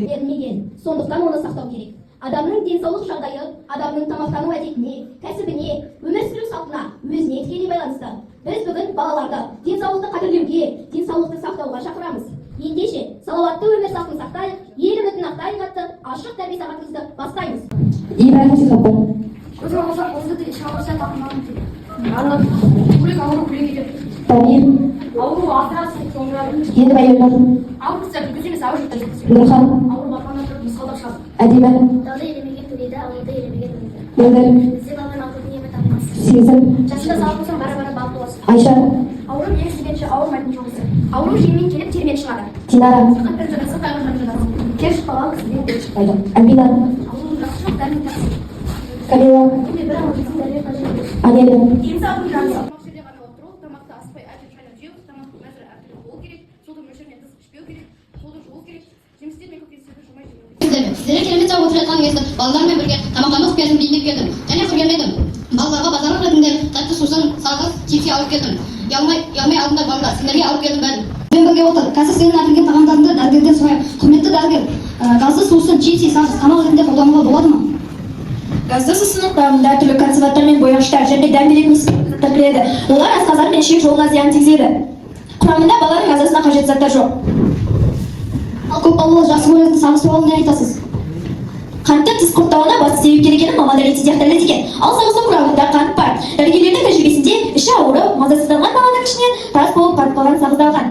берілмеген. Сондықтан оны сақтау керек. Адамның денсаулық жағдайы, адамның тамақтану әдетіне, кәсібіне, өмір сүру салтына, өзіне тікелей байланысты. Біз бүгін балаларды денсаулықты қадірлеуге, денсаулықты сақтауға шақырамыз. Ендеше, салауатты өмір салтын сақтайық, ел үмітін ақтайық атты ашық тәрбие сағатымызды бастаймыз. Ибраһим сихабы. Өзің алсақ, осы тіл шағырса тақымалым тіл. Күрек ауру күрек етеді. Тамир. Ауру асырасы соңырады. Енді байырлар. Ауру біз емес, ауру жұтта жеткізеді. Нұрхан. Ауру бақана тұрып, мысалдап шығады. Әдиба. Дауды елемеген төлейді, ауылды елемеген төлейді. Мөлдір. Бізде баланың алтын ниеме табылмас. Сезім. Жасында сау болсаң, бара-бара бал боласың. Айша. Ауру ең сүйгенше ауырмайтын жоғысы. Ауру желмен келіп, термен шығады. Динара. Сақат бір жырасы, қайғырдан жырасы. Кер шықпаған кісіден кер шықпайды. Альбина. Ауру жақсы жоқ, дәрмен тақсы. Камила. Күнде бір ауырдың дәрмен қажет. Анеля. Денсаулық жансау. Сіздерге керемет жауап отырып жатқан кезде балалармен бірге тамақтанып келдім, бейіндеп келдім. Және көргенмедім. Балаларға базарлық ретінде тәтті сусын, сағыз, чипси алып келдім. Ұялмай алдыңдар балалар, сендерге алып келдім бәрін. Мен бірге отыр. Қазір сенің әкелген тағамдарыңды дәрігерден сұрайық. Құрметті дәрігер, газды сусын, чипси, сағыз тамақ ретінде қолдануға болады ма? Газды сусынның құрамында түрлі консерванттар мен бояғыштар және дәмділер заттар кіреді. Олар асқазан мен ішек жолына зиян тигізеді. Құрамында баланың ағзасына қажет заттар жоқ. Ал көп балалы жақсы көретін сағыз туралы не айтасыз? Қанттың тіс құрттауына басты себеп екенін мамандар етиден дәлелдеген. Ал сағыздың құрамында қант бар. Дәрігерлердің тәжірибесінде іші ауырып, мазасызданған баланың ішінен тас болып қатып қалған сағызды алған.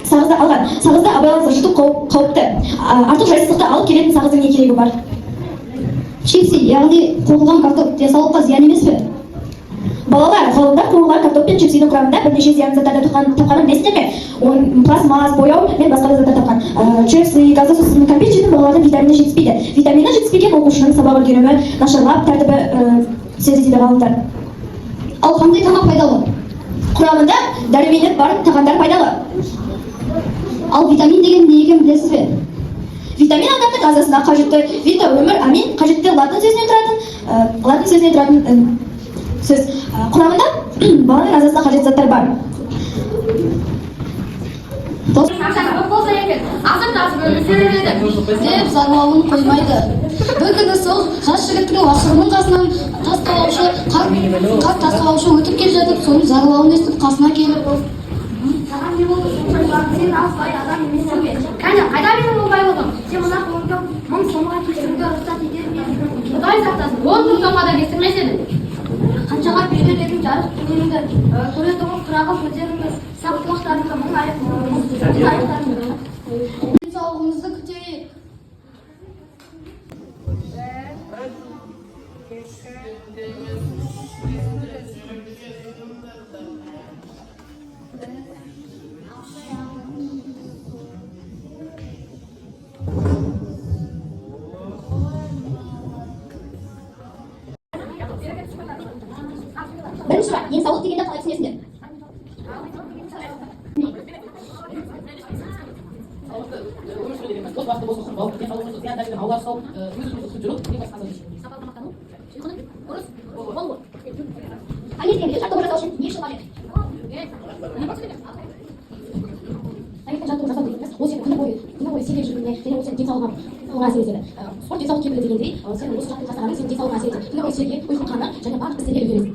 Сағызды абайлап жұту қауіпті. Артық жайсыздықты алып келетін сағыздың не керегі бар? Чипси, яғни қуырылған картоп денсаулыққа зиян емес пе? Балалар, ғалымдар қуырылған картоп пен чипсидің құрамында бірнеше зиянды заттарды тапқанын білесіздер ме? Пластмас, бояу мен басқа да заттар тапқан. Чипси, газды сусын, кәмпит жейтін балалардың витамині жетіспейді. Витамині жетіспеген оқушының сабақ үлгерімі нашарлап, тәртібі түседі дейді ғалымдар. Ал қандай тамақ пайдалы? Құрамында дәрумені бар тағамдар пайдалы. Ал витамин деген не екенін білесіз бе? Витамин адамның ағзасына қажетті вита өмір амин қажетті латын сөзінен тұратын сөз. Құрамында баланың ағзасына қажетті заттар бар. Деп зарлауын қоймайды. Бір күні сол жас жігіттің лақырының қасынан қас тасқалаушы өтіп келе жатып, соның зарлауын естіп қасына келіп, Саған не болды? Сен алпай адам емессің бе? Кәне, қайда менің олбай болдым? Сен мына қолыңды мың сомға кешіруге рұқсат етер ме? Құдай сақтасын, 10 мың сомға да кестірмес едің. Қаншаға берер едің жарық дүниеңді, көре тұғын қырағы көтеріңіз, сақ құлақтарыңды мың аяқтарыңды. денсаулығыңызды күтейік. Бірінші сұрақ, денсаулық дегенді қалай түсінесіңдер? Таңертеңгілік жаттығу жасау үшін не үшін қажет? Таңертең жаттығу жасау дегеніміз, ол сені күні бойы серек жүруіне және ол сенің денсаулығыңа әсер етеді. Спорт денсаулық кепілі дегендей, сенің осы жаттығу жасағаның сенің денсаулығыңа әсер етеді. Күні бойы серге, ұйқың қаны және барлық істерге үлгересің.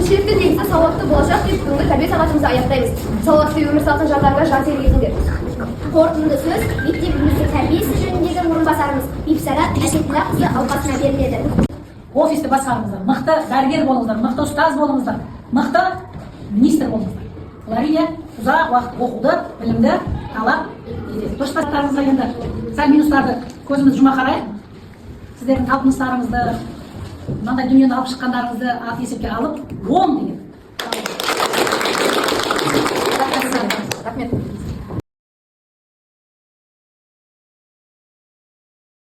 шерті негізі сауатты болашақ деп бүгінгі тәрбие сағатымызды аяқтаймыз. Сауатты өмір салатын жандарға жан сергетіңдер. Қорытынды сөз мектебіміздің тәрбиесі жөніндегі орынбасарымыз Бибісара Әсетіллақызы алқасына беріледі. Офисті басқарыңыздар, мықты дәрігер болыңыздар, мықты ұстаз болыңыздар, мықты министр болыңыздар. Бұл әрине ұзақ уақыт оқуды, білімді талап етеді. Достастарыңызға енді сәл минустарды көзіміз жұма қарайық. Сіздердің талпыныстарыңызды, мынандай дүниені алып шыққандарыңызды ат есепке алып, 10 деген. Рахмет.